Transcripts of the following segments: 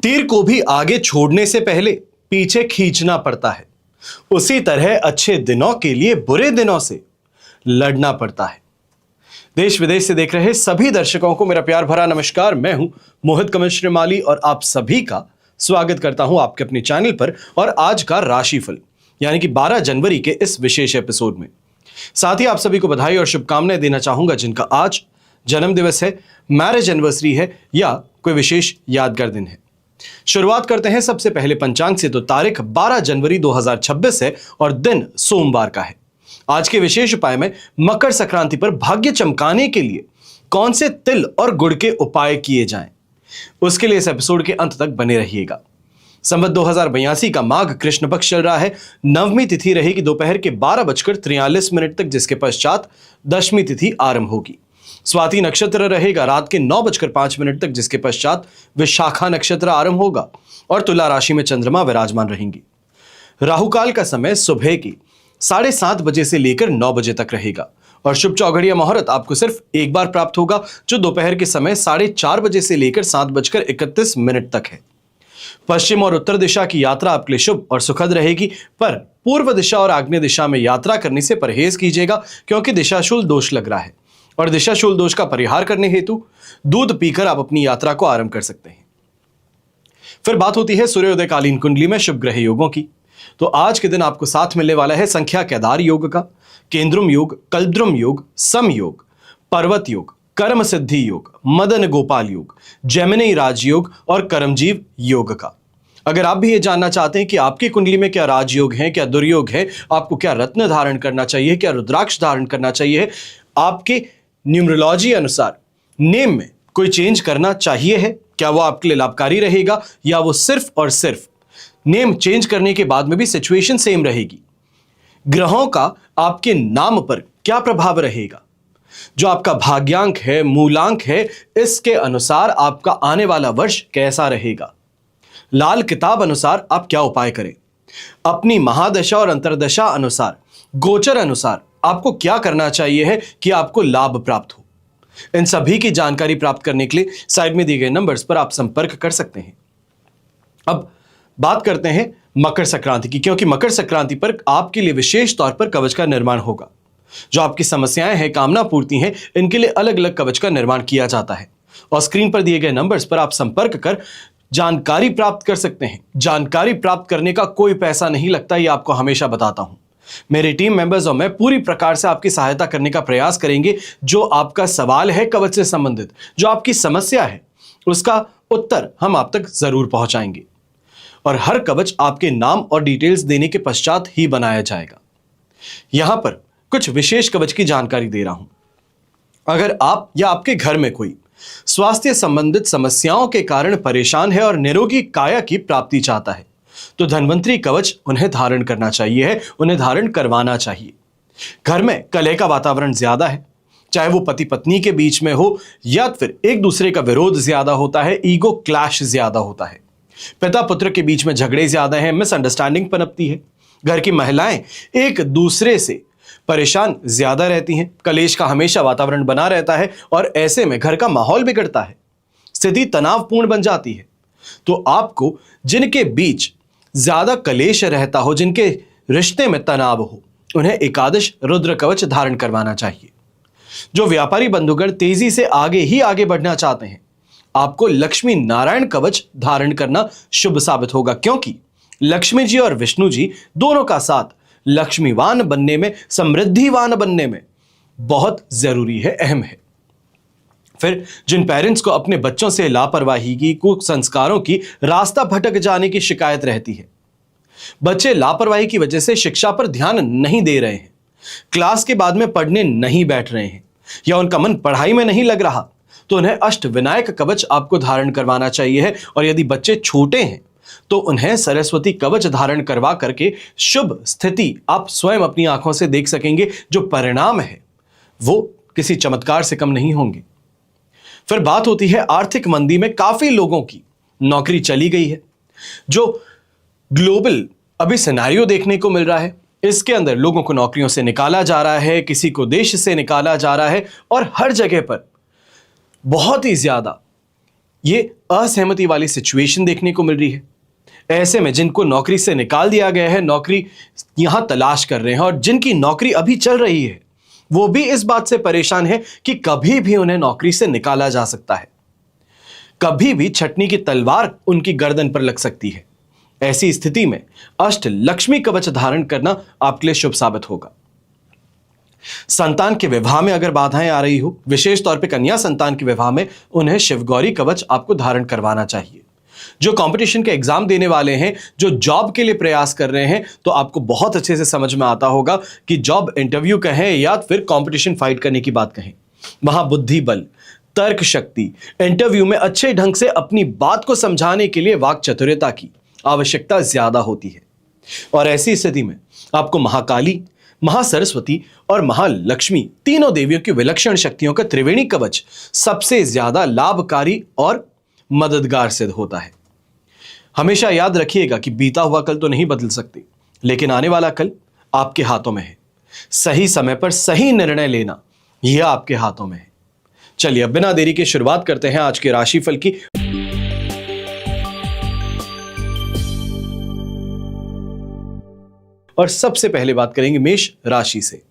तीर को भी आगे छोड़ने से पहले पीछे खींचना पड़ता है, उसी तरह अच्छे दिनों के लिए बुरे दिनों से लड़ना पड़ता है। देश विदेश से देख रहे सभी दर्शकों को मेरा प्यार भरा नमस्कार। मैं हूं मोहित कमल श्रीमाली और आप सभी का स्वागत करता हूं आपके अपने चैनल पर और आज का राशिफल यानी कि 12 जनवरी के इस विशेष एपिसोड में। साथ ही आप सभी को बधाई और शुभकामनाएं देना चाहूंगा जिनका आज जन्म दिवस है, मैरिज एनिवर्सरी है या कोई विशेष यादगार दिन है। शुरुआत करते हैं सबसे पहले पंचांग से। तो तारीख 12 जनवरी 2026 है और दिन सोमवार का है। आज के विशेष उपाय में मकर संक्रांति पर भाग्य चमकाने के लिए कौन से तिल और गुड़ के उपाय किए जाएं, उसके लिए इस एपिसोड के अंत तक बने रहिएगा। संवत 2082 का माघ कृष्ण पक्ष चल रहा है। नवमी तिथि रहेगी दोपहर के 12:43 तक, जिसके पश्चात दशमी तिथि आरंभ होगी। स्वाति नक्षत्र रहेगा रात के 9:05 तक, जिसके पश्चात विशाखा नक्षत्र आरंभ होगा और तुला राशि में चंद्रमा विराजमान रहेंगे। राहुकाल का समय सुबह की 7:30 बजे से लेकर 9 बजे तक रहेगा और शुभ चौघड़िया मुहूर्त आपको सिर्फ एक बार प्राप्त होगा, जो दोपहर के समय 4:30 बजे से लेकर 7:31 तक है। पश्चिम और उत्तर दिशा की यात्रा आपके लिए शुभ और सुखद रहेगी, पर पूर्व दिशा और आग्नेय दिशा में यात्रा करने से परहेज कीजिएगा, क्योंकि दिशाशूल दोष लग रहा है और दिशाशूल दोष का परिहार करने हेतु दूध पीकर आप अपनी यात्रा को आरंभ कर सकते हैं। फिर बात होती है सूर्योदय कालीन कुंडली में शुभ ग्रह योगों की। तो आज के दिन आपको साथ मिलने वाला है संख्या केदार योग का, केंद्रुम योग, कल्पद्रुम योग, सम योग, पर्वत योग, कर्म सिद्धि योग, मदन गोपाल योग, जेमिनी राजयोग और कर्मजीव योग का। अगर आप भी ये जानना चाहते हैं कि आपकी कुंडली में क्या राजयोग है, क्या दुर्योग है, आपको क्या रत्न धारण करना चाहिए, क्या रुद्राक्ष धारण करना चाहिए, आपके न्यूमरोलॉजी अनुसार नेम में कोई चेंज करना चाहिए है, क्या वो आपके लिए लाभकारी रहेगा या वो सिर्फ और सिर्फ नेम चेंज करने के बाद में भी सिचुएशन सेम रहेगी, ग्रहों का आपके नाम पर क्या प्रभाव रहेगा, जो आपका भाग्यांक है, मूलांक है, इसके अनुसार आपका आने वाला वर्ष कैसा रहेगा, लाल किताब अनुसार आप क्या उपाय करें, अपनी महादशा और अंतरदशा अनुसार, गोचर अनुसार आपको क्या करना चाहिए है कि आपको लाभ प्राप्त हो। इन सभी की जानकारी प्राप्त करने के लिए साइड में दिए गए नंबर्स पर आप संपर्क कर सकते हैं। अब बात करते हैं मकर संक्रांति की, क्योंकि मकर संक्रांति पर आपके लिए विशेष तौर पर कवच का निर्माण होगा। जो आपकी समस्याएं हैं, कामना पूर्ति हैं, इनके लिए अलग अलग कवच का निर्माण किया जाता है और स्क्रीन पर दिए गए नंबर्स पर आप संपर्क कर जानकारी प्राप्त कर सकते हैं। जानकारी प्राप्त करने का कोई पैसा नहीं लगता, ये आपको हमेशा बताता हूं। मेरी टीम मेंबर्स और मैं पूरी प्रकार से आपकी सहायता करने का प्रयास करेंगे। जो आपका सवाल है कवच से संबंधित, जो आपकी समस्या है, उसका उत्तर हम आप तक जरूर पहुंचाएंगे और हर कवच आपके नाम और डिटेल्स देने के पश्चात ही बनाया जाएगा। यहां पर कुछ विशेष कवच की जानकारी दे रहा हूं। अगर आप या आपके घर में कोई स्वास्थ्य संबंधित समस्याओं के कारण परेशान है और निरोगी काया की प्राप्ति चाहता है, तो धन्वंतरी कवच उन्हें धारण करना चाहिए है, उन्हें धारण करवाना चाहिए। घर में कलह का वातावरण ज्यादा है, चाहे वो पति पत्नी के बीच में हो या फिर एक दूसरे का विरोध ज्यादा होता है, ईगो क्लैश ज्यादा होता है, पिता पुत्र के बीच में झगड़े ज्यादा हैं, मिसअंडरस्टैंडिंग पनपती है, घर की महिलाएं एक दूसरे से परेशान ज्यादा रहती हैं, कलेश का हमेशा वातावरण बना रहता है और ऐसे में घर का माहौल बिगड़ता है, स्थिति तनावपूर्ण बन जाती है। तो आपको जिनके बीच ज्यादा कलेश रहता हो, जिनके रिश्ते में तनाव हो, उन्हें एकादश रुद्र कवच धारण करवाना चाहिए। जो व्यापारी बंधुगण तेजी से आगे ही आगे बढ़ना चाहते हैं, आपको लक्ष्मी नारायण कवच धारण करना शुभ साबित होगा, क्योंकि लक्ष्मी जी और विष्णु जी दोनों का साथ लक्ष्मीवान बनने में, समृद्धिवान बनने में बहुत जरूरी है, अहम है। फिर जिन पेरेंट्स को अपने बच्चों से लापरवाही की, कुसंस्कारों की, रास्ता भटक जाने की शिकायत रहती है, बच्चे लापरवाही की वजह से शिक्षा पर ध्यान नहीं दे रहे हैं, क्लास के बाद में पढ़ने नहीं बैठ रहे हैं या उनका मन पढ़ाई में नहीं लग रहा, तो उन्हें अष्ट विनायक कवच आपको धारण करवाना चाहिए है। और यदि बच्चे छोटे हैं तो उन्हें सरस्वती कवच धारण करवा करके शुभ स्थिति आप स्वयं अपनी आंखों से देख सकेंगे। जो परिणाम है वो किसी चमत्कार से कम नहीं होंगे। फिर बात होती है आर्थिक मंदी में काफी लोगों की नौकरी चली गई है। जो ग्लोबल अभी सिनेरियो देखने को मिल रहा है, इसके अंदर लोगों को नौकरियों से निकाला जा रहा है, किसी को देश से निकाला जा रहा है और हर जगह पर बहुत ही ज्यादा ये असहमति वाली सिचुएशन देखने को मिल रही है। ऐसे में जिनको नौकरी से निकाल दिया गया है, नौकरी यहां तलाश कर रहे हैं, और जिनकी नौकरी अभी चल रही है वो भी इस बात से परेशान है कि कभी भी उन्हें नौकरी से निकाला जा सकता है, कभी भी छटनी की तलवार उनकी गर्दन पर लग सकती है। ऐसी स्थिति में अष्ट लक्ष्मी कवच धारण करना आपके लिए शुभ साबित होगा। संतान के विवाह में अगर बाधाएं आ रही हो, विशेष तौर पे कन्या संतान के विवाह में, उन्हें शिवगौरी कवच आपको धारण करवाना चाहिए। जो कंपटीशन के एग्जाम देने वाले हैं, जो जॉब के लिए प्रयास कर रहे हैं, तो आपको बहुत अच्छे से समझ में आता होगा कि जॉब इंटरव्यू कहें या फिर कंपटीशन फाइट करने की बात कहें, वहां बुद्धि बल, तर्क शक्ति, इंटरव्यू में अच्छे ढंग से अपनी बात को समझाने के लिए वाक चातुर्यता की आवश्यकता ज्यादा होती है। और ऐसी स्थिति में आपको महाकाली, महासरस्वती और महालक्ष्मी तीनों देवियों की विलक्षण शक्तियों का त्रिवेणी कवच सबसे ज्यादा लाभकारी और मददगार सिद्ध होता है। हमेशा याद रखिएगा कि बीता हुआ कल तो नहीं बदल सकते, लेकिन आने वाला कल आपके हाथों में है। सही समय पर सही निर्णय लेना यह आपके हाथों में है। चलिए अब बिना देरी के शुरुआत करते हैं आज के राशिफल की। और सबसे पहले बात करेंगे मेष राशि से।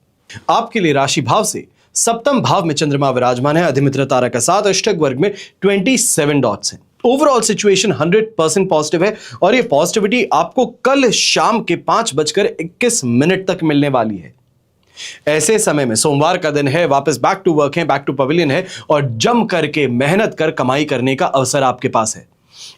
आपके लिए राशि भाव से सप्तम भाव में चंद्रमा विराजमान है, अधिमित्र तारा का साथ, अष्टक वर्ग में 27 डॉट्स हैं। ओवरऑल सिचुएशन 100% पॉजिटिव है और ये पॉजिटिविटी आपको कल शाम के 5:21 तक मिलने वाली है। ऐसे समय में सोमवार का दिन है, वापस बैक टू वर्क है, बैक टू पवेलियन है और जम करके मेहनत कर कमाई करने का अवसर आपके पास है।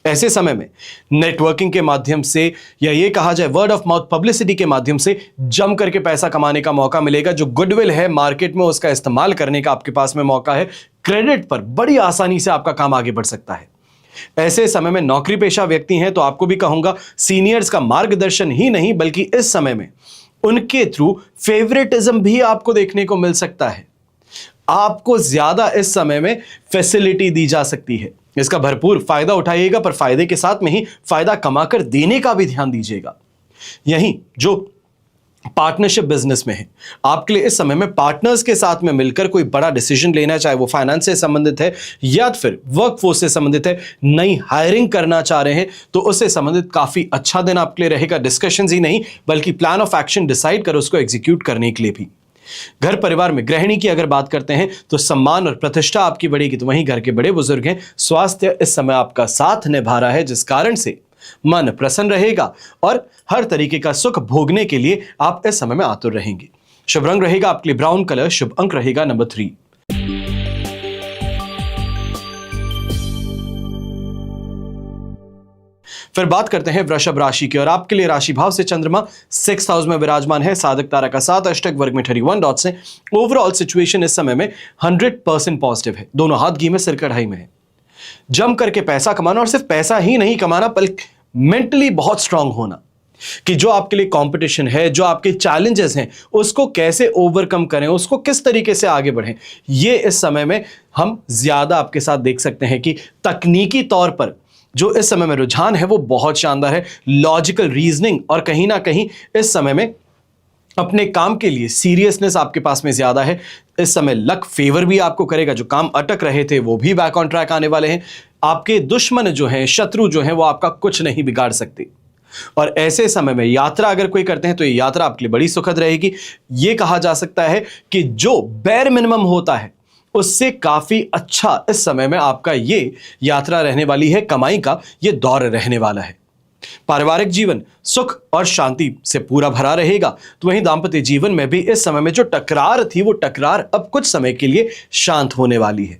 ऐसे समय में नेटवर्किंग के माध्यम से या ये कहा जाए वर्ड ऑफ माउथ पब्लिसिटी के माध्यम से जम करके पैसा कमाने का मौका मिलेगा। जो गुडविल है मार्केट में उसका इस्तेमाल करने का आपके पास में मौका है। क्रेडिट पर बड़ी आसानी से आपका काम आगे बढ़ सकता है। ऐसे समय में नौकरी पेशा व्यक्ति हैं तो आपको भी कहूंगा सीनियर्स का मार्गदर्शन ही नहीं बल्कि इस समय में उनके थ्रू फेवरेटिज्म भी आपको देखने को मिल सकता है। आपको ज्यादा इस समय में फैसिलिटी दी जा सकती है। इसका भरपूर फायदा उठाइएगा, पर फायदे के साथ में ही फायदा कमाकर देने का भी ध्यान दीजिएगा। यहीं जो पार्टनरशिप बिजनेस में है, आपके लिए इस समय में पार्टनर्स के साथ में मिलकर कोई बड़ा डिसीजन लेना, चाहे वो फाइनेंस से संबंधित है या फिर वर्कफोर्स से संबंधित है, नई हायरिंग करना चाह रहे हैं तो उससे संबंधित काफी अच्छा दिन आपके लिए रहेगा। डिस्कशंस ही नहीं बल्कि प्लान ऑफ एक्शन डिसाइड कर उसको एग्जीक्यूट करने के लिए भी। घर परिवार में गृहिणी की अगर बात करते हैं तो सम्मान और प्रतिष्ठा आपकी बढ़ेगी, तो वहीं घर के बड़े बुजुर्ग हैं। स्वास्थ्य इस समय आपका साथ निभा रहा है जिस कारण से मन प्रसन्न रहेगा और हर तरीके का सुख भोगने के लिए आप इस समय में आतुर रहेंगे। शुभ रंग रहेगा आपके लिए ब्राउन कलर, शुभ अंक रहेगा नंबर 3। फिर बात करते हैं वृषभ राशि की और आपके लिए राशि भाव से चंद्रमा 6th हाउस में विराजमान है, साधक तारा का साथ, अष्टक वर्ग में 31 डॉट्स हैं। ओवरऑल सिचुएशन इस समय में 100% पॉजिटिव है। दोनों हाथ घी में सिर कढ़ाई में है। जम करके पैसा कमाना और सिर्फ पैसा ही नहीं कमाना बल्कि मेंटली बहुत स्ट्रांग होना कि जो आपके लिए कंपटीशन है, जो आपके चैलेंजेस हैं उसको कैसे ओवरकम करें, उसको किस तरीके से आगे बढ़ें। ये इस समय में हम ज्यादा आपके साथ देख सकते हैं कि तकनीकी तौर पर जो इस समय में रुझान है वो बहुत शानदार है। लॉजिकल रीजनिंग और कहीं ना कहीं इस समय में अपने काम के लिए सीरियसनेस आपके पास में ज्यादा है। इस समय लक फेवर भी आपको करेगा। जो काम अटक रहे थे वो भी बैक ऑन ट्रैक आने वाले हैं। आपके दुश्मन जो हैं, शत्रु जो हैं, वो आपका कुछ नहीं बिगाड़ सकते। और ऐसे समय में यात्रा अगर कोई करते हैं तो ये यात्रा आपके लिए बड़ी सुखद रहेगी। ये कहा जा सकता है कि जो बेर मिनिमम होता है उससे काफी अच्छा इस समय में आपका ये यात्रा रहने वाली है। कमाई का ये दौर रहने वाला है। पारिवारिक जीवन सुख और शांति से पूरा भरा रहेगा। तो वहीं दांपत्य जीवन में भी इस समय में जो टकरार थी वो टकरार अब कुछ समय के लिए शांत होने वाली है।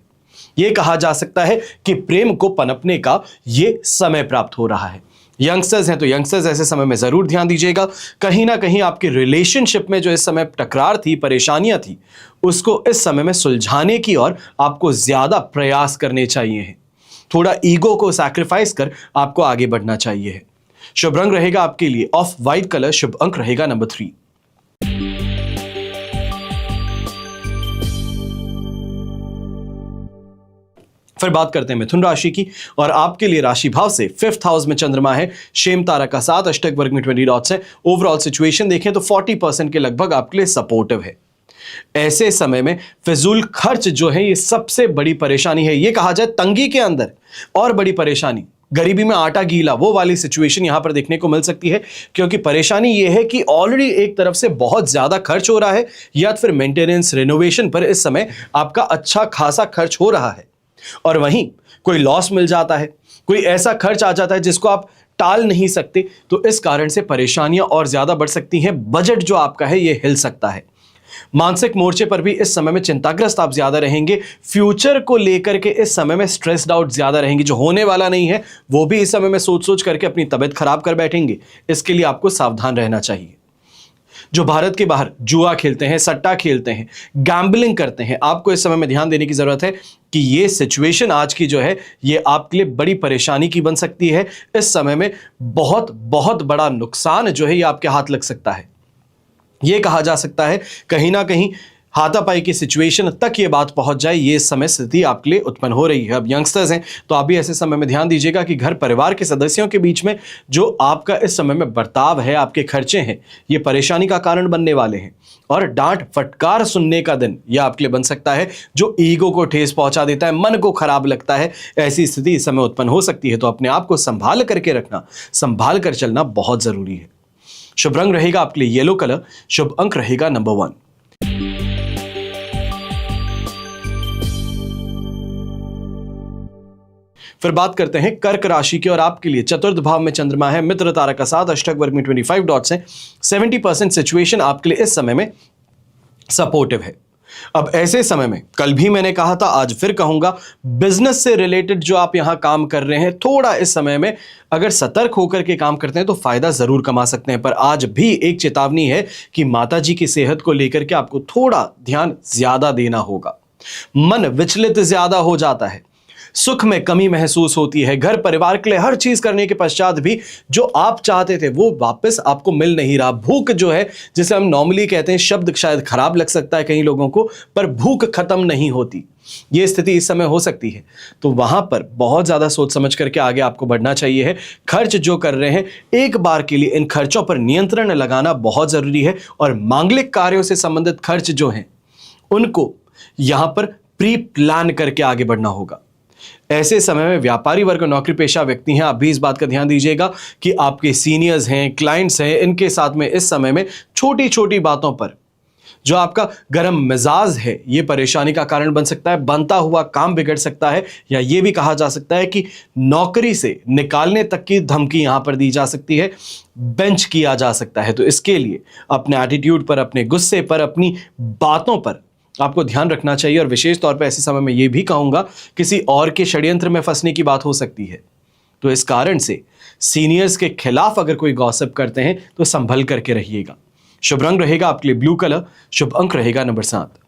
यह कहा जा सकता है कि प्रेम को पनपने का ये समय प्राप्त हो रहा है। यंगस्टर्स हैं तो यंगस्टर्स ऐसे समय में जरूर ध्यान दीजिएगा। कहीं ना कहीं आपकी रिलेशनशिप में जो इस समय टकरार थी, परेशानियां थी, उसको इस समय में सुलझाने की ओर आपको ज्यादा प्रयास करने चाहिए। थोड़ा ईगो को सैक्रिफाइस कर आपको आगे बढ़ना चाहिए। शुभ रंग रहेगा आपके लिए ऑफ वाइट कलर, शुभ अंक रहेगा नंबर 3। फिर बात करते हैं मिथुन राशि की और आपके लिए राशि भाव से 5th हाउस में चंद्रमा है, शेम तारा का साथ, अष्टक वर्ग में 20 डॉट्स है। ओवरऑल सिचुएशन देखें तो 40% के लगभग आपके लिए सपोर्टिव है। ऐसे समय में फिजूल खर्च जो है ये सबसे बड़ी परेशानी है। ये कहा जाए तंगी के अंदर और बड़ी परेशानी, गरीबी में आटा गीला, वो वाली सिचुएशन यहां पर देखने को मिल सकती है। क्योंकि परेशानी ये है कि ऑलरेडी एक तरफ से बहुत ज्यादा खर्च हो रहा है, या फिर मेंटेनेंस रिनोवेशन पर इस समय आपका अच्छा खासा खर्च हो रहा है, और वहीं कोई लॉस मिल जाता है, कोई ऐसा खर्च आ जाता है जिसको आप टाल नहीं सकते, तो इस कारण से परेशानियां और ज्यादा बढ़ सकती हैं। बजट जो आपका है ये हिल सकता है। मानसिक मोर्चे पर भी इस समय में चिंताग्रस्त आप ज्यादा रहेंगे। फ्यूचर को लेकर के इस समय में स्ट्रेस्ड आउट ज्यादा रहेंगे। जो होने वाला नहीं है वो भी इस समय में सोच सोच करके अपनी तबीयत खराब कर बैठेंगे। इसके लिए आपको सावधान रहना चाहिए। जो भारत के बाहर जुआ खेलते हैं, सट्टा खेलते हैं, गैम्बलिंग करते हैं, आपको इस समय में ध्यान देने की जरूरत है कि ये सिचुएशन आज की जो है ये आपके लिए बड़ी परेशानी की बन सकती है। इस समय में बहुत बहुत बड़ा नुकसान जो है ये आपके हाथ लग सकता है। ये कहा जा सकता है कहीं ना कहीं हाथापाई की सिचुएशन तक ये बात पहुंच जाए, ये समय स्थिति आपके लिए उत्पन्न हो रही है। अब यंगस्टर्स हैं तो आप भी ऐसे समय में ध्यान दीजिएगा कि घर परिवार के सदस्यों के बीच में जो आपका इस समय में बर्ताव है, आपके खर्चे हैं, ये परेशानी का कारण बनने वाले हैं। और डांट फटकार सुनने का दिन यह आपके लिए बन सकता है जो ईगो को ठेस पहुंचा देता है, मन को खराब लगता है। ऐसी स्थिति इस समय उत्पन्न हो सकती है, तो अपने आप को संभाल करके रखना, संभाल कर चलना बहुत जरूरी है। शुभ रंग रहेगा आपके लिए येलो कलर, शुभ अंक रहेगा नंबर 1। फिर बात करते हैं कर्क राशि की, और आपके लिए चतुर्थ भाव में चंद्रमा है, मित्र तारा का साथ, अष्टक वर्ग में 25 डॉट्स हैं। 70% सिचुएशन आपके लिए इस समय में सपोर्टिव है। अब ऐसे समय में, कल भी मैंने कहा था, आज फिर कहूंगा, बिजनेस से रिलेटेड जो आप यहां काम कर रहे हैं, थोड़ा इस समय में अगर सतर्क होकर के काम करते हैं तो फायदा जरूर कमा सकते हैं। पर आज भी एक चेतावनी है कि माताजी की सेहत को लेकर के आपको थोड़ा ध्यान ज्यादा देना होगा। मन विचलित ज्यादा हो जाता है, सुख में कमी महसूस होती है। घर परिवार के लिए हर चीज करने के पश्चात भी जो आप चाहते थे वो वापस आपको मिल नहीं रहा। भूख जो है, जिसे हम नॉर्मली कहते हैं, शब्द शायद खराब लग सकता है कई लोगों को, पर भूख खत्म नहीं होती। ये स्थिति इस समय हो सकती है, तो वहां पर बहुत ज्यादा सोच समझ करके आगे आपको बढ़ना चाहिए है। खर्च जो कर रहे हैं, एक बार के लिए इन खर्चों पर नियंत्रण लगाना बहुत जरूरी है। और मांगलिक कार्यों से संबंधित खर्च जो हैं उनको यहां पर प्री प्लान करके आगे बढ़ना होगा। ऐसे समय में व्यापारी वर्ग और नौकरी पेशा व्यक्ति हैं, आप भी इस बात का ध्यान दीजिएगा कि आपके सीनियर्स हैं, क्लाइंट्स हैं, इनके साथ में इस समय में छोटी छोटी बातों पर जो आपका गर्म मिजाज है ये परेशानी का कारण बन सकता है। बनता हुआ काम बिगड़ सकता है, या ये भी कहा जा सकता है कि नौकरी से निकालने तक की धमकी यहां पर दी जा सकती है, बेंच किया जा सकता है। तो इसके लिए अपने एटीट्यूड पर, अपने गुस्से पर, अपनी बातों पर आपको ध्यान रखना चाहिए। और विशेष तौर पर ऐसे समय में ये भी कहूंगा, किसी और के षड्यंत्र में फंसने की बात हो सकती है, तो इस कारण से सीनियर्स के खिलाफ अगर कोई गॉसिप करते हैं तो संभल करके रहिएगा। शुभ रंग रहेगा आपके लिए ब्लू कलर, शुभ अंक रहेगा नंबर 7।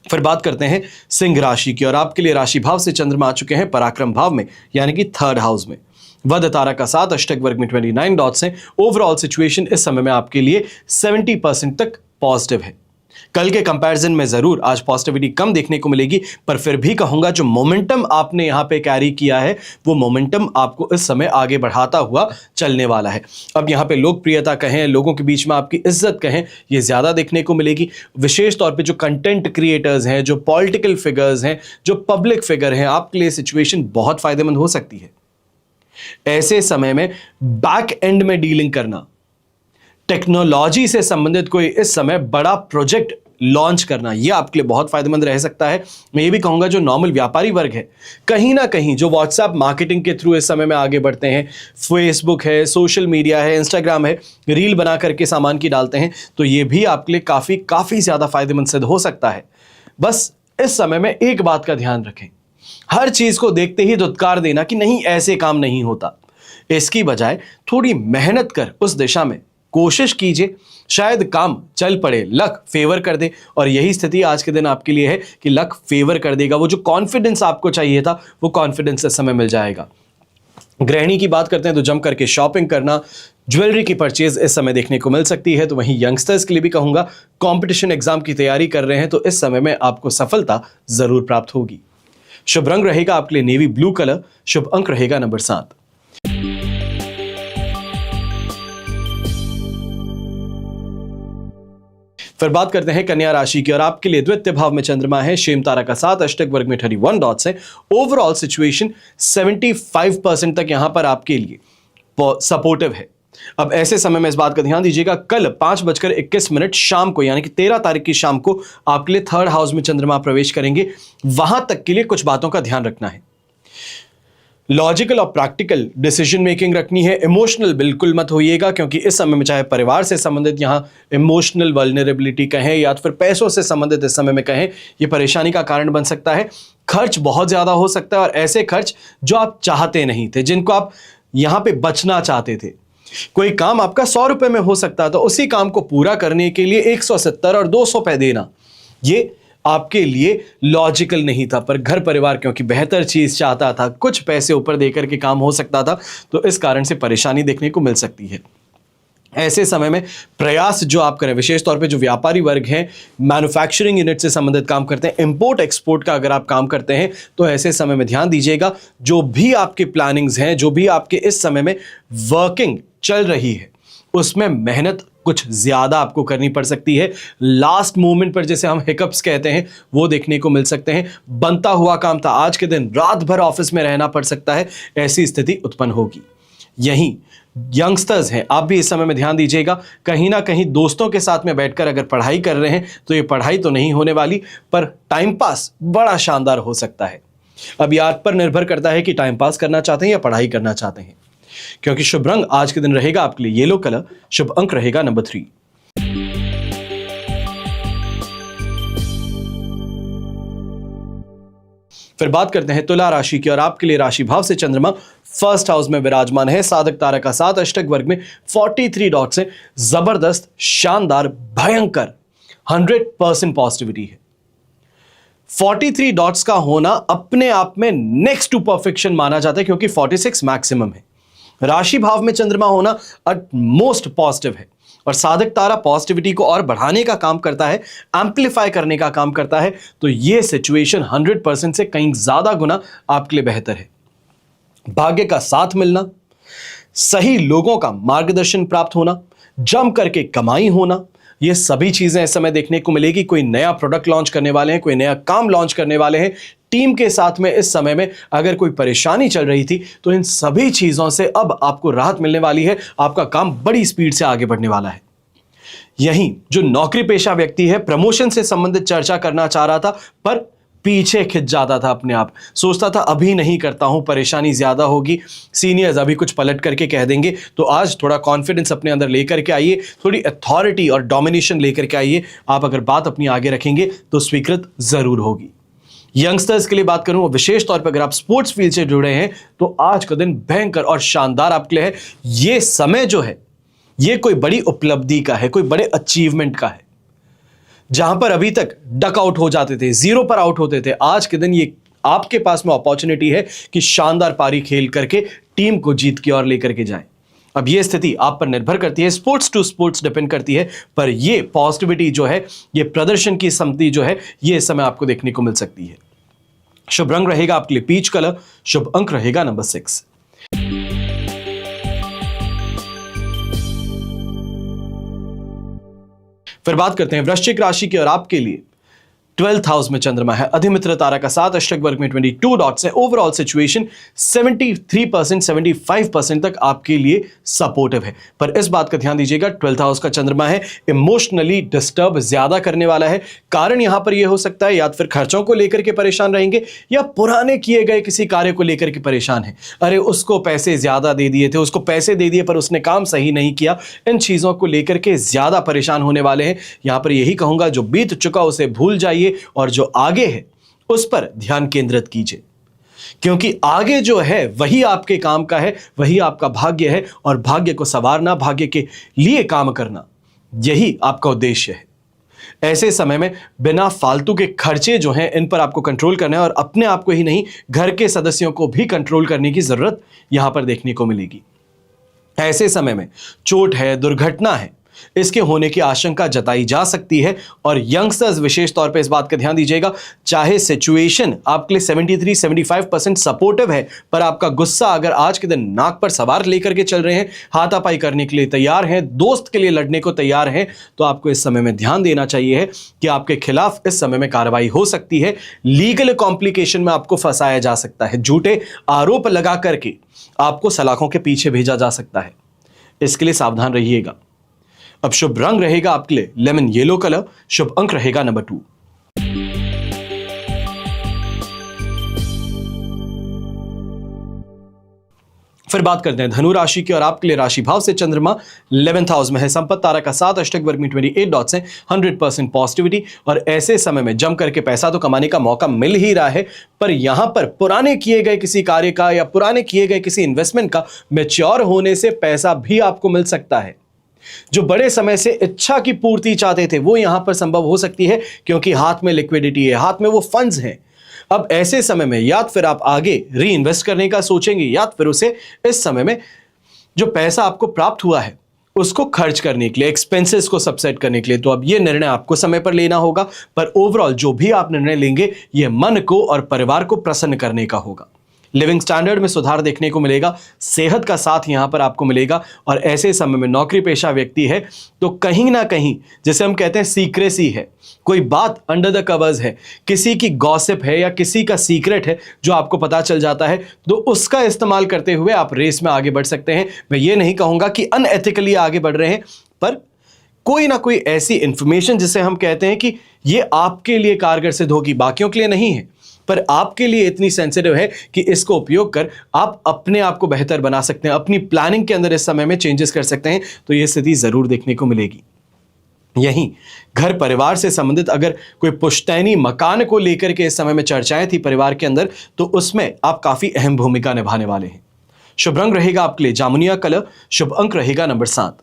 फिर बात करते हैं सिंह राशि की, और आपके लिए राशि भाव से चंद्रमा आ चुके हैं पराक्रम भाव में, यानी कि 3rd हाउस में। वध तारा का साथ, अष्टक वर्ग में 29 डॉट्स हैं। ओवरऑल सिचुएशन इस समय में आपके लिए 70% तक पॉजिटिव है। कल के कंपैरिजन में जरूर आज पॉजिटिविटी कम देखने को मिलेगी, पर फिर भी कहूंगा जो मोमेंटम आपने यहां पे कैरी किया है वो मोमेंटम आपको इस समय आगे बढ़ाता हुआ चलने वाला है। अब यहां पे लोकप्रियता कहें, लोगों के बीच में आपकी इज्जत कहें, ये ज्यादा देखने को मिलेगी। विशेष तौर पे जो कंटेंट क्रिएटर्स हैं, जो पॉलिटिकल फिगर्स हैं, जो पब्लिक फिगर हैं, आपके लिए सिचुएशन बहुत फायदेमंद हो सकती है। ऐसे समय में बैक एंड में डीलिंग करना, टेक्नोलॉजी से संबंधित कोई इस समय बड़ा प्रोजेक्ट लॉन्च करना, यह आपके लिए बहुत फायदेमंद रह सकता है। मैं ये भी कहूंगा जो नॉर्मल व्यापारी वर्ग है, कहीं ना कहीं जो व्हाट्सएप मार्केटिंग के थ्रू इस समय में आगे बढ़ते हैं, फेसबुक है, सोशल मीडिया है, इंस्टाग्राम है, रील बना करके सामान की डालते हैं, तो ये भी आपके लिए काफी ज्यादा फायदेमंद सिद्ध हो सकता है। बस इस समय में एक बात का ध्यान रखें, हर चीज को देखते ही धुतकार देना कि नहीं ऐसे काम नहीं होता, इसकी बजाय थोड़ी मेहनत कर उस दिशा में कोशिश कीजिए, शायद काम चल पड़े, लक फेवर कर दे। और यही स्थिति आज के दिन आपके लिए है कि लक फेवर कर देगा। वो जो कॉन्फिडेंस आपको चाहिए था वो कॉन्फिडेंस इस समय मिल जाएगा। गृहिणी की बात करते हैं तो जम करके शॉपिंग करना, ज्वेलरी की परचेज इस समय देखने को मिल सकती है। तो वहीं यंगस्टर्स के लिए भी कहूंगा, कंपटीशन एग्जाम की तैयारी कर रहे हैं तो इस समय में आपको सफलता जरूर प्राप्त होगी। शुभ रंग रहेगा आपके लिए नेवी ब्लू कलर, शुभ अंक रहेगा नंबर 7। फिर बात करते हैं कन्या राशि की और आपके लिए द्वितीय भाव में चंद्रमा है, शेम तारा का साथ, अष्टक वर्ग में 31 डॉट्स है। ओवरऑल सिचुएशन 75% तक यहां पर आपके लिए सपोर्टिव है। अब ऐसे समय में इस बात का ध्यान दीजिएगा, कल 5:21 शाम को यानी कि 13 तारीख की शाम को आपके लिए थर्ड हाउस में चंद्रमा प्रवेश करेंगे। वहां तक के लिए कुछ बातों का ध्यान रखना है। लॉजिकल और प्रैक्टिकल डिसीजन मेकिंग रखनी है। इमोशनल बिल्कुल मत होइएगा, क्योंकि इस समय में चाहे परिवार से संबंधित यहां इमोशनल वल्नरेबिलिटी कहें या फिर पैसों से संबंधित इस समय में कहें, यह परेशानी का कारण बन सकता है। खर्च बहुत ज्यादा हो सकता है और ऐसे खर्च जो आप चाहते नहीं थे, जिनको आप यहां पे बचना चाहते थे। कोई काम आपका 100 रुपए में हो सकता है, तो उसी काम को पूरा करने के लिए 170 और 200 रुपए देना, ये आपके लिए लॉजिकल नहीं था। पर घर परिवार क्योंकि बेहतर चीज चाहता था, कुछ पैसे ऊपर देकर के काम हो सकता था, तो इस कारण से परेशानी देखने को मिल सकती है। ऐसे समय में प्रयास जो आप करें, विशेष तौर पे जो व्यापारी वर्ग हैं, मैन्युफैक्चरिंग यूनिट से संबंधित काम करते हैं, इंपोर्ट एक्सपोर्ट का अगर आप काम करते हैं, तो ऐसे समय में ध्यान दीजिएगा, जो भी आपकी प्लानिंग्स हैं, जो भी आपके इस समय में वर्किंग चल रही है, उसमें मेहनत कुछ ज्यादा आपको करनी पड़ सकती है। लास्ट मोमेंट पर जैसे हम हिकअप्स कहते हैं, वो देखने को मिल सकते हैं। बनता हुआ काम था, आज के दिन रात भर ऑफिस में रहना पड़ सकता है, ऐसी स्थिति उत्पन्न होगी। यहीं यंगस्टर्स हैं, आप भी इस समय में ध्यान दीजिएगा, कहीं ना कहीं दोस्तों के साथ में बैठकर अगर पढ़ाई कर रहे हैं, तो ये पढ़ाई तो नहीं होने वाली, पर टाइम पास बड़ा शानदार हो सकता है। अब ये आप पर निर्भर करता है कि टाइम पास करना चाहते हैं या पढ़ाई करना चाहते हैं। क्योंकि शुभ रंग आज के दिन रहेगा आपके लिए येलो कलर, शुभ अंक रहेगा नंबर 3। फिर बात करते हैं तुला राशि की और आपके लिए राशि भाव से चंद्रमा फर्स्ट हाउस में विराजमान है, साधक तारा का साथ, अष्टक वर्ग में 43 डॉट से जबरदस्त, शानदार, भयंकर 100% पॉजिटिविटी है। 43 डॉट्स का होना अपने आप में नेक्स्ट टू परफेक्शन माना जाता है, क्योंकि 46 मैक्सिमम है। राशि भाव में चंद्रमा होना मोस्ट पॉजिटिव है और साधक तारा पॉजिटिविटी को और बढ़ाने का काम करता है, एम्पलीफाई करने का काम करता है। तो यह सिचुएशन 100% से कहीं ज्यादा गुना आपके लिए बेहतर है। भाग्य का साथ मिलना, सही लोगों का मार्गदर्शन प्राप्त होना, जम करके कमाई होना, ये सभी चीजें इस समय देखने को मिलेगी। कोई नया प्रोडक्ट लॉन्च करने वाले हैं, कोई नया काम लॉन्च करने वाले हैं, टीम के साथ में इस समय में अगर कोई परेशानी चल रही थी, तो इन सभी चीजों से अब आपको राहत मिलने वाली है। आपका काम बड़ी स्पीड से आगे बढ़ने वाला है। यहीं जो नौकरी पेशा व्यक्ति है, प्रमोशन से संबंधित चर्चा करना चाह रहा था, पर पीछे खिंच जाता था अपने आप, सोचता था अभी नहीं करता हूं, परेशानी ज्यादा होगी, सीनियर्स अभी कुछ पलट करके कह देंगे। तो आज थोड़ा कॉन्फिडेंस अपने अंदर लेकर के आइए, थोड़ी अथॉरिटी और डोमिनेशन लेकर के आइए। आप अगर बात अपनी आगे रखेंगे तो स्वीकृत जरूर होगी। यंगस्टर्स के लिए बात करूं, विशेष तौर पर अगर आप स्पोर्ट्स फील्ड से जुड़े हैं, तो आज का दिन भयंकर और शानदार आपके लिए है। यह समय जो है, यह कोई बड़ी उपलब्धि का है, कोई बड़े अचीवमेंट का है। जहां पर अभी तक डक आउट हो जाते थे, जीरो पर आउट होते थे, आज के दिन ये आपके पास में अपॉर्चुनिटी है कि शानदार पारी खेल करके टीम को जीत की ओर लेकर के जाए। अब ये स्थिति आप पर निर्भर करती है, स्पोर्ट्स टू स्पोर्ट्स डिपेंड करती है, पर ये पॉजिटिविटी जो है, ये प्रदर्शन की सम्मति जो है, ये इस समय आपको देखने को मिल सकती है। शुभ रंग रहेगा आपके लिए पीच कलर, शुभ अंक रहेगा नंबर 6। फिर बात करते हैं वृश्चिक राशि की और आपके लिए 12th हाउस में चंद्रमा है, अधिमित्र तारा का साथ, अष्टक वर्ग में 22 डॉट्स है। ओवरऑल सिचुएशन 73% 75% तक आपके लिए सपोर्टिव है। पर इस बात का ध्यान दीजिएगा, 12th हाउस का चंद्रमा है, इमोशनली डिस्टर्ब ज्यादा करने वाला है। कारण यहां पर यह हो सकता है, या तो फिर खर्चों को लेकर के परेशान रहेंगे, या पुराने किए गए किसी कार्य को लेकर के परेशान है। अरे उसको पैसे ज्यादा दे दिए थे, उसको पैसे दे दिए पर उसने काम सही नहीं किया। इन चीजों को लेकर के ज्यादा परेशान होने वाले हैं। यहां पर यही कहूंगा, जो बीत चुका उसे भूल जाइए और जो आगे है उस पर ध्यान केंद्रित कीजिए, क्योंकि आगे जो है वही आपके काम का है, वही आपका भाग्य है। और भाग्य को संवारना, भाग्य के लिए काम करना, यही आपका उद्देश्य है। ऐसे समय में बिना फालतू के खर्चे जो हैं, इन पर आपको कंट्रोल करना है, और अपने आप को ही नहीं, घर के सदस्यों को भी कंट्रोल करने की जरूरत यहां पर देखने को मिलेगी। ऐसे समय में चोट है, दुर्घटना है, इसके होने की आशंका जताई जा सकती है। और यंगस्टर्स विशेष तौर पे इस बात का ध्यान दीजिएगा, चाहे सिचुएशन आपके लिए 73-75% सपोर्टिव है, पर आपका गुस्सा अगर आज के दिन नाक पर सवार लेकर के चल रहे हैं, हाथापाई करने के लिए तैयार हैं, दोस्त के लिए लड़ने को तैयार हैं, तो आपको इस समय में ध्यान देना चाहिए है कि आपके खिलाफ इस समय में कार्रवाई हो सकती है। लीगल कॉम्प्लिकेशन में आपको फंसाया जा सकता है, झूठे आरोप लगा करके आपको सलाखों के पीछे भेजा जा सकता है। इसके लिए सावधान रहिएगा। अब शुभ रंग रहेगा आपके लिए लेमन येलो कलर, शुभ अंक रहेगा नंबर 2। फिर बात करते हैं धनु राशि की, और आपके लिए राशि भाव से चंद्रमा 11th हाउस में है, संपत्ति तारा का 7, अष्टक वर्ग में 28 डॉट्स हैं, 100% पॉजिटिविटी। और ऐसे समय में जम करके पैसा तो कमाने का मौका मिल ही रहा है, पर यहां पर पुराने किए गए किसी कार्य का या पुराने किए गए किसी इन्वेस्टमेंट का मैच्योर होने से पैसा भी आपको मिल सकता है। जो बड़े समय से इच्छा की पूर्ति चाहते थे वो यहां पर संभव हो सकती है, क्योंकि हाथ में लिक्विडिटी है, हाथ में वो फंड्स हैं। अब ऐसे समय में या फिर आप आगे री इन्वेस्ट करने का सोचेंगे, या फिर उसे इस समय में जो पैसा आपको प्राप्त हुआ है उसको खर्च करने के लिए, एक्सपेंसेस को सबसेट करने के लिए। तो अब ये निर्णय आपको समय पर लेना होगा, पर ओवरऑल जो भी आप निर्णय लेंगे ये मन को और परिवार को प्रसन्न करने का होगा। लिविंग स्टैंडर्ड में सुधार देखने को मिलेगा, सेहत का साथ यहां पर आपको मिलेगा। और ऐसे समय में नौकरी पेशा व्यक्ति है तो कहीं ना कहीं, जैसे हम कहते हैं सीक्रेसी है, कोई बात अंडर द कवर्स है, किसी की गॉसिप है या किसी का सीक्रेट है जो आपको पता चल जाता है, तो उसका इस्तेमाल करते हुए आप रेस में आगे बढ़ सकते हैं। मैं ये नहीं कहूंगा कि अनएथिकली आगे बढ़ रहे हैं, पर कोई ना कोई ऐसी इंफॉर्मेशन जिसे हम कहते हैं कि ये आपके लिए कारगर सिद्ध होगी, बाकियों के लिए नहीं है, पर आपके लिए इतनी सेंसिटिव है कि इसको उपयोग कर आप अपने आप को बेहतर बना सकते हैं, अपनी प्लानिंग के अंदर इस समय में चेंजेस कर सकते हैं। तो यह स्थिति जरूर देखने को मिलेगी। यहीं घर परिवार से संबंधित अगर कोई पुश्तैनी मकान को लेकर के इस समय में चर्चाएं थी परिवार के अंदर, तो उसमें आप काफी अहम भूमिका निभाने वाले हैं। शुभ रंग रहेगा आपके लिए जामुनिया कलर, शुभ अंक रहेगा नंबर 7।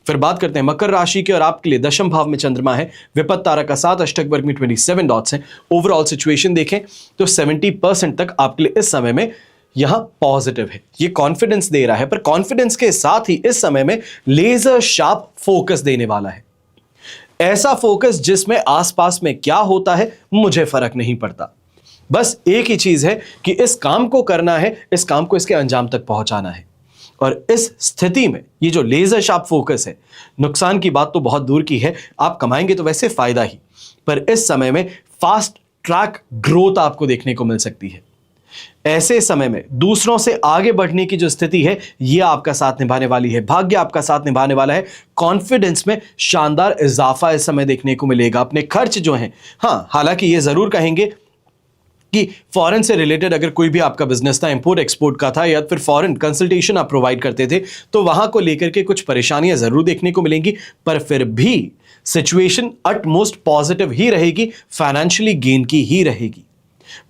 फिर बात करते हैं मकर राशि की, और आपके लिए दशम भाव में चंद्रमा है, विपत्त तारा का 7, अष्टक वर्ग में 27 डॉट्स हैं। ओवरऑल सिचुएशन देखें तो 70% तक आपके लिए इस समय में यहां पॉजिटिव है, ये कॉन्फिडेंस दे रहा है, पर कॉन्फिडेंस के साथ ही इस समय में लेजर शार्प फोकस देने वाला है। ऐसा फोकस जिसमें आसपास में क्या होता है मुझे फर्क नहीं पड़ता, बस एक ही चीज है कि इस काम को करना है, इस काम को इसके अंजाम तक पहुंचाना है। और इस स्थिति में ये जो लेजर शार्प फोकस है, नुकसान की बात तो बहुत दूर की है, आप कमाएंगे तो वैसे फायदा ही, पर इस समय में फास्ट ट्रैक ग्रोथ आपको देखने को मिल सकती है। ऐसे समय में दूसरों से आगे बढ़ने की जो स्थिति है ये आपका साथ निभाने वाली है, भाग्य आपका साथ निभाने वाला है। कॉन्फिडेंस में शानदार इजाफा इस समय देखने को मिलेगा। अपने खर्च जो हैं, हाँ, हालांकि ये जरूर कहेंगे कि फॉरेन से रिलेटेड अगर कोई भी आपका बिजनेस था, इंपोर्ट एक्सपोर्ट का था, या फिर फॉरेन कंसल्टेशन आप प्रोवाइड करते थे, तो वहां को लेकर के कुछ परेशानियां जरूर देखने को मिलेंगी, पर फिर भी सिचुएशन अटमोस्ट पॉजिटिव ही रहेगी, फाइनेंशियली गेन की ही रहेगी।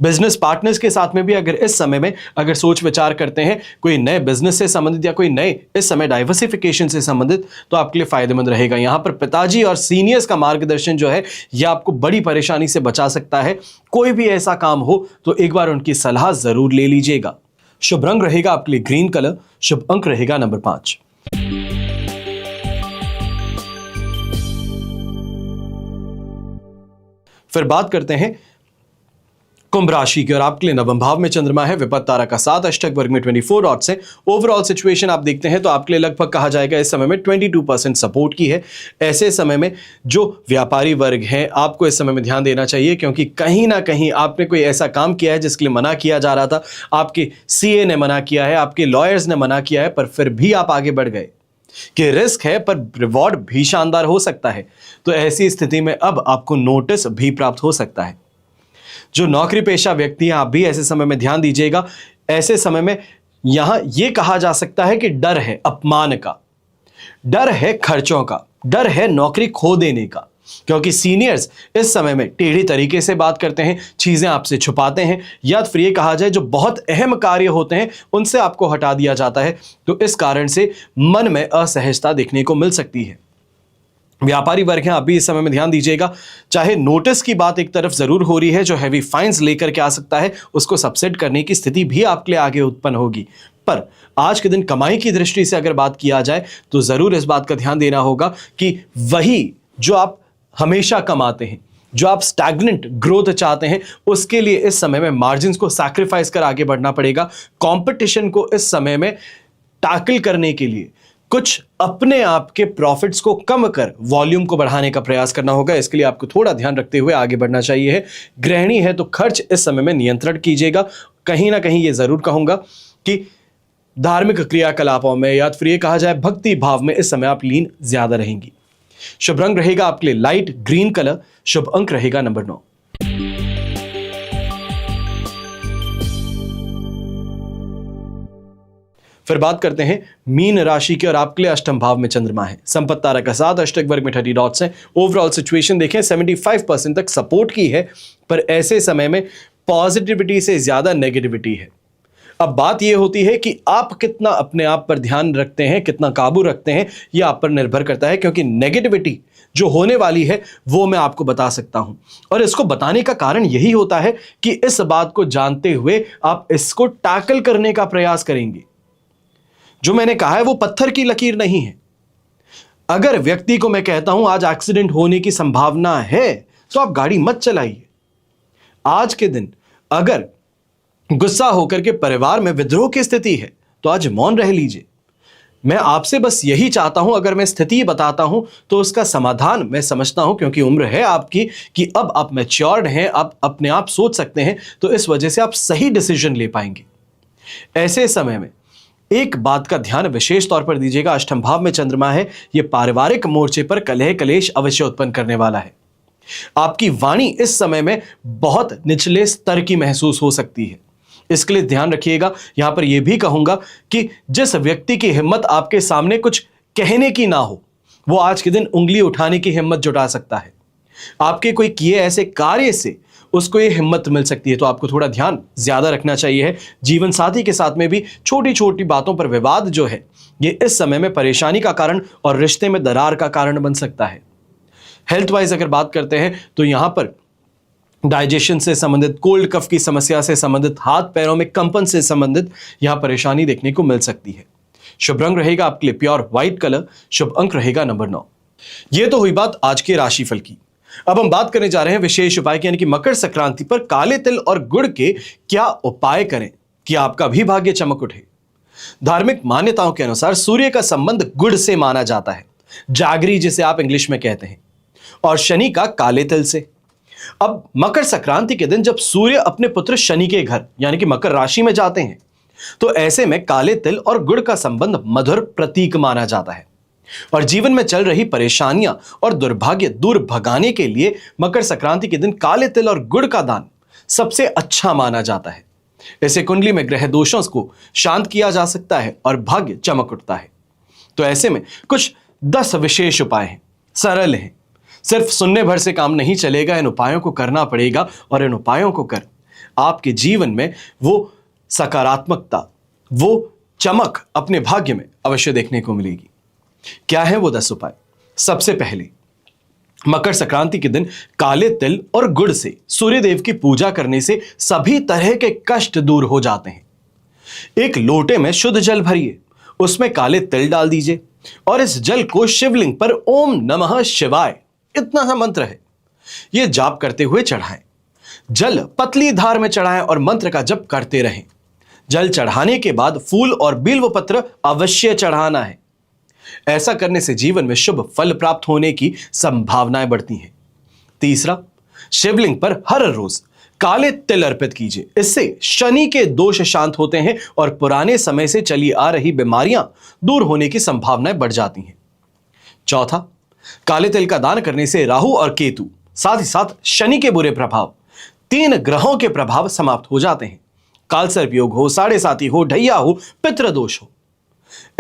बिजनेस पार्टनर्स के साथ में भी अगर इस समय में अगर सोच विचार करते हैं कोई नए बिजनेस से संबंधित या कोई नए इस समय डाइवर्सिफिकेशन से संबंधित, तो आपके लिए फायदेमंद रहेगा। यहां पर पिताजी और सीनियर्स का मार्गदर्शन जो है यह आपको बड़ी परेशानी से बचा सकता है। कोई भी ऐसा काम हो तो एक बार उनकी सलाह जरूर ले लीजिएगा। शुभ रंग रहेगा आपके लिए ग्रीन कलर, शुभ अंक रहेगा नंबर 5। फिर बात करते हैं कुंभ राशि की, और आपके लिए नवम भाव में चंद्रमा है, विपत्त तारा का 7, अष्टक वर्ग में 24 डॉट्स है। ओवरऑल सिचुएशन आप देखते हैं तो आपके लिए लगभग कहा जाएगा इस समय में 22% सपोर्ट की है। ऐसे समय में जो व्यापारी वर्ग है आपको इस समय में ध्यान देना चाहिए, क्योंकि कहीं ना कहीं आपने कोई ऐसा काम किया है जिसके लिए मना किया जा रहा था, आपके सीए ने मना किया है, आपके लॉयर्स ने मना किया है, पर फिर भी आप आगे बढ़ गए कि रिस्क है पर रिवॉर्ड भी शानदार हो सकता है। तो ऐसी स्थिति में अब आपको नोटिस भी प्राप्त हो सकता है। जो नौकरी पेशा व्यक्ति हैं आप भी ऐसे समय में ध्यान दीजिएगा। ऐसे समय में यहां यह कहा जा सकता है कि डर है अपमान का, डर है खर्चों का, डर है नौकरी खो देने का, क्योंकि सीनियर्स इस समय में टेढ़ी तरीके से बात करते हैं, चीजें आपसे छुपाते हैं, या फिर ये कहा जाए जो बहुत अहम कार्य होते हैं उनसे आपको हटा दिया जाता है। तो इस कारण से मन में असहजता देखने को मिल सकती है। व्यापारी वर्ग हैं, आप भी इस समय में ध्यान दीजिएगा। चाहे नोटिस की बात एक तरफ जरूर हो रही है, जो हैवी फाइन्स लेकर के आ सकता है, उसको सबसेट करने की स्थिति भी आपके लिए आगे उत्पन्न होगी। पर आज के दिन कमाई की दृष्टि से अगर बात किया जाए तो जरूर इस बात का ध्यान देना होगा कि वही जो आप हमेशा कमाते हैं, जो आप स्टैग्नेंट ग्रोथ चाहते हैं, उसके लिए इस समय में मार्जिन्स को सैक्रिफाइस कर आगे बढ़ना पड़ेगा। कंपटीशन को इस समय में टैकल करने के लिए कुछ अपने आप के प्रॉफिट्स को कम कर वॉल्यूम को बढ़ाने का प्रयास करना होगा। इसके लिए आपको थोड़ा ध्यान रखते हुए आगे बढ़ना चाहिए है। गृहिणी है तो खर्च इस समय में नियंत्रण कीजिएगा। कहीं ना कहीं ये जरूर कहूंगा कि धार्मिक क्रियाकलापों में या फिर ये कहा जाए भक्ति भाव में इस समय आप लीन ज्यादा रहेंगी। शुभ रंग रहेगा आपके लिए लाइट ग्रीन कलर। शुभ अंक रहेगा नंबर 9। फिर बात करते हैं मीन राशि की, और आपके लिए अष्टम भाव में चंद्रमा है। संपत्ति तारा का 7, अष्टक वर्ग में 30 डॉट्स हैं। ओवरऑल सिचुएशन देखें 75% तक सपोर्ट की है, पर ऐसे समय में पॉजिटिविटी से ज्यादा नेगेटिविटी है। अब बात यह होती है कि आप कितना अपने आप पर ध्यान रखते हैं, कितना काबू रखते हैं, यह आप पर निर्भर करता है। क्योंकि नेगेटिविटी जो होने वाली है वो मैं आपको बता सकता हूं, और इसको बताने का कारण यही होता है कि इस बात को जानते हुए आप इसको टैकल करने का प्रयास करेंगे। जो मैंने कहा है वो पत्थर की लकीर नहीं है। अगर व्यक्ति को मैं कहता हूं आज एक्सीडेंट होने की संभावना है, तो आप गाड़ी मत चलाइए। आज के दिन अगर गुस्सा होकर के परिवार में विद्रोह की स्थिति है तो आज मौन रह लीजिए। मैं आपसे बस यही चाहता हूं, अगर मैं स्थिति बताता हूं तो उसका समाधान मैं समझता हूं, क्योंकि उम्र है आपकी कि अब आप मैच्योर्ड हैं, आप अपने आप सोच सकते हैं, तो इस वजह से आप सही डिसीजन ले पाएंगे। ऐसे समय में एक बात का ध्यान विशेष तौर पर दीजिएगा। अष्टम भाव में चंद्रमा है, यह पारिवारिक मोर्चे पर कलह कलेश अवश्य उत्पन्न करने वाला है। आपकी वाणी इस समय में बहुत निचले स्तर की महसूस हो सकती है, इसके लिए ध्यान रखिएगा। यहां पर यह भी कहूंगा कि जिस व्यक्ति की हिम्मत आपके सामने कुछ कहने की ना हो, वो आज के दिन उंगली उठाने की हिम्मत जुटा सकता है। आपके कोई किए ऐसे कार्य से उसको ये हिम्मत मिल सकती है, तो आपको थोड़ा ध्यान ज्यादा रखना चाहिए है। जीवन साथी के साथ में भी छोटी छोटी बातों पर विवाद जो है, ये इस समय में परेशानी का कारण और रिश्ते में दरार का कारण बन सकता है। हेल्थ वाइज अगर बात करते हैं तो यहां पर डाइजेशन से संबंधित, कोल्ड कफ की समस्या से संबंधित, हाथ पैरों में कंपन से संबंधित यहां परेशानी देखने को मिल सकती है। शुभ रंग रहेगा आपके लिए प्योर व्हाइट कलर। शुभ अंक रहेगा नंबर 9। यह तो हुई बात आज के राशिफल की। अब हम बात करने जा रहे हैं विशेष उपाय की, यानी कि मकर संक्रांति पर काले तिल और गुड़ के क्या उपाय करें कि आपका भी भाग्य चमक उठे। धार्मिक मान्यताओं के अनुसार सूर्य का संबंध गुड़ से माना जाता है, जागरी जिसे आप इंग्लिश में कहते हैं, और शनि का काले तिल से। अब मकर संक्रांति के दिन जब सूर्य अपने पुत्र शनि के घर यानी कि मकर राशि में जाते हैं, तो ऐसे में काले तिल और गुड़ का संबंध मधुर प्रतीक माना जाता है, और जीवन में चल रही परेशानियां और दुर्भाग्य दूर भगाने के लिए मकर संक्रांति के दिन काले तिल और गुड़ का दान सबसे अच्छा माना जाता है। ऐसे कुंडली में ग्रह दोषों को शांत किया जा सकता है और भाग्य चमक उठता है। तो ऐसे में कुछ 10 विशेष उपाय हैं, सरल हैं, सिर्फ सुनने भर से काम नहीं चलेगा, इन उपायों को करना पड़ेगा, और इन उपायों को कर आपके जीवन में वो सकारात्मकता, वो चमक अपने भाग्य में अवश्य देखने को मिलेगी। क्या है वो 10 उपाय? सबसे पहले, मकर संक्रांति के दिन काले तिल और गुड़ से सूर्यदेव की पूजा करने से सभी तरह के कष्ट दूर हो जाते हैं। एक लोटे में शुद्ध जल भरिए, उसमें काले तिल डाल दीजिए, और इस जल को शिवलिंग पर ओम नमः शिवाय इतना सा मंत्र है, यह जाप करते हुए चढ़ाएं। जल पतली धार में चढ़ाएं और मंत्र का जप करते रहें। जल चढ़ाने के बाद फूल और बिल्व पत्र अवश्य चढ़ाना है। ऐसा करने से जीवन में शुभ फल प्राप्त होने की संभावनाएं बढ़ती हैं। तीसरा, शिवलिंग पर हर रोज काले तिल अर्पित कीजिए, इससे शनि के दोष शांत होते हैं और पुराने समय से चली आ रही बीमारियां दूर होने की संभावनाएं बढ़ जाती हैं। चौथा, काले तिल का दान करने से राहु और केतु, साथ ही साथ शनि के बुरे प्रभाव, 3 ग्रहों के प्रभाव समाप्त हो जाते हैं। कालसर्प योग हो, साढ़े साती हो, ढैया हो, पितृदोष हो,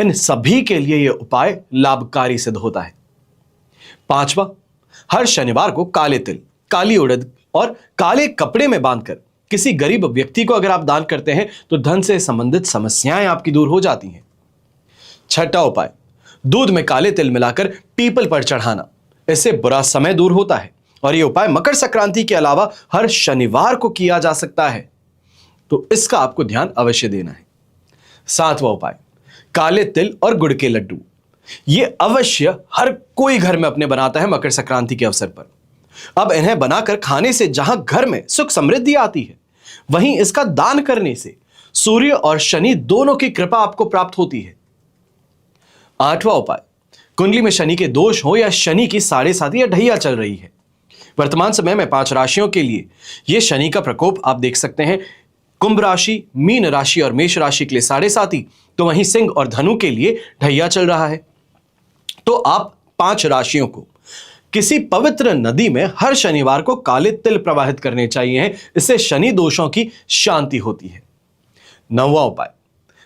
इन सभी के लिए यह उपाय लाभकारी सिद्ध होता है। पांचवा, हर शनिवार को काले तिल, काली उड़द और काले कपड़े में बांधकर किसी गरीब व्यक्ति को अगर आप दान करते हैं तो धन से संबंधित समस्याएं आपकी दूर हो जाती हैं। छठा उपाय, दूध में काले तिल मिलाकर पीपल पर चढ़ाना। इससे बुरा समय दूर होता है और यह उपाय मकर संक्रांति के अलावा हर शनिवार को किया जा सकता है, तो इसका आपको ध्यान अवश्य देना है। 7वां उपाय, काले तिल और गुड़ के लड्डू। ये अवश्य हर कोई घर में अपने बनाता है मकर संक्रांति के अवसर पर। अब इन्हें बनाकर खाने से जहां घर में सुख समृद्धि आती है, वहीं इसका दान करने से सूर्य और शनि दोनों की कृपा आपको प्राप्त होती है। 8वां उपाय, कुंडली में शनि के दोष हो या शनि की साढ़े साती या ढैया चल रही है। वर्तमान समय में 5 राशियों के लिए यह शनि का प्रकोप आप देख सकते हैं। कुंभ राशि, मीन राशि और मेष राशि के लिए साढ़े साती, तो वहीं सिंह और धनु के लिए ढैया चल रहा है। तो आप 5 राशियों को किसी पवित्र नदी में हर शनिवार को काले तिल प्रवाहित करने चाहिए। इससे शनि दोषों की शांति होती है। 9वां उपाय,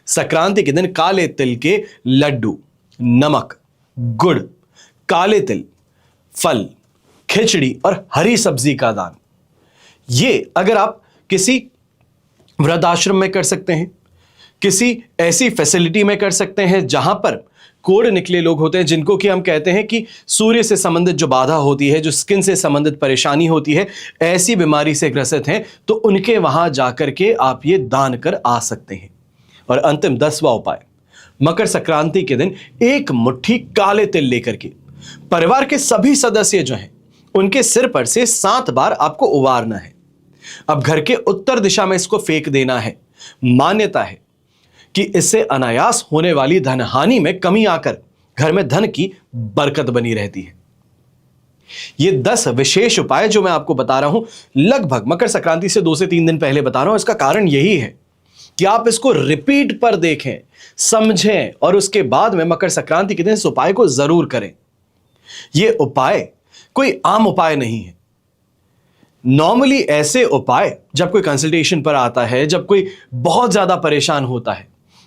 संक्रांति के दिन काले तिल के लड्डू, नमक, गुड़, काले तिल, फल, खिचड़ी और हरी सब्जी का दान। ये अगर आप किसी वृद्धाश्रम में कर सकते हैं, किसी ऐसी फैसिलिटी में कर सकते हैं जहां पर कोढ़ निकले लोग होते हैं, जिनको कि हम कहते हैं कि सूर्य से संबंधित जो बाधा होती है, जो स्किन से संबंधित परेशानी होती है, ऐसी बीमारी से ग्रसित हैं, तो उनके वहां जाकर के आप ये दान कर आ सकते हैं। और अंतिम 10वां उपाय, मकर संक्रांति के दिन एक मुट्ठी काले तिल लेकर के परिवार के सभी सदस्य जो हैं उनके सिर पर से 7 बार आपको उबारना है। अब घर के उत्तर दिशा में इसको फेंक देना है। मान्यता है कि इससे अनायास होने वाली धन हानि में कमी आकर घर में धन की बरकत बनी रहती है। ये 10 विशेष उपाय जो मैं आपको बता रहा हूं, लगभग मकर संक्रांति से 2 से 3 दिन पहले बता रहा हूं। इसका कारण यही है कि आप इसको रिपीट पर देखें, समझें और उसके बाद में मकर संक्रांति के दिन इस उपाय को जरूर करें। यह उपाय कोई आम उपाय नहीं है। नॉर्मली ऐसे उपाय जब कोई कंसल्टेशन पर आता है, जब कोई बहुत ज्यादा परेशान होता है,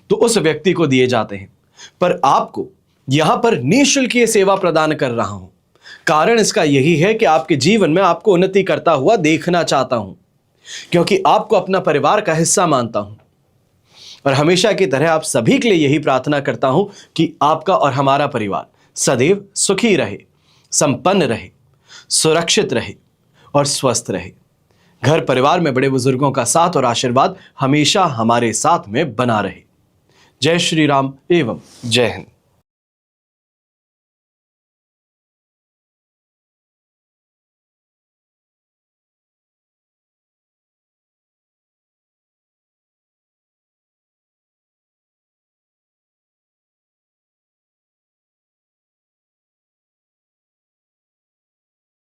तो उस व्यक्ति को दिए जाते हैं। पर आपको यहां पर निःशुल्क ये सेवा प्रदान कर रहा हूं। कारण इसका यही है कि आपके जीवन में आपको उन्नति करता हुआ देखना चाहता हूं, क्योंकि आपको अपना परिवार का हिस्सा मानता हूं। और हमेशा की तरह आप सभी के लिए यही प्रार्थना करता हूं कि आपका और हमारा परिवार सदैव सुखी रहे, संपन्न रहे, सुरक्षित रहे और स्वस्थ रहे। घर परिवार में बड़े बुजुर्गों का साथ और आशीर्वाद हमेशा हमारे साथ में बना रहे। जय श्री राम एवं जय हिंद।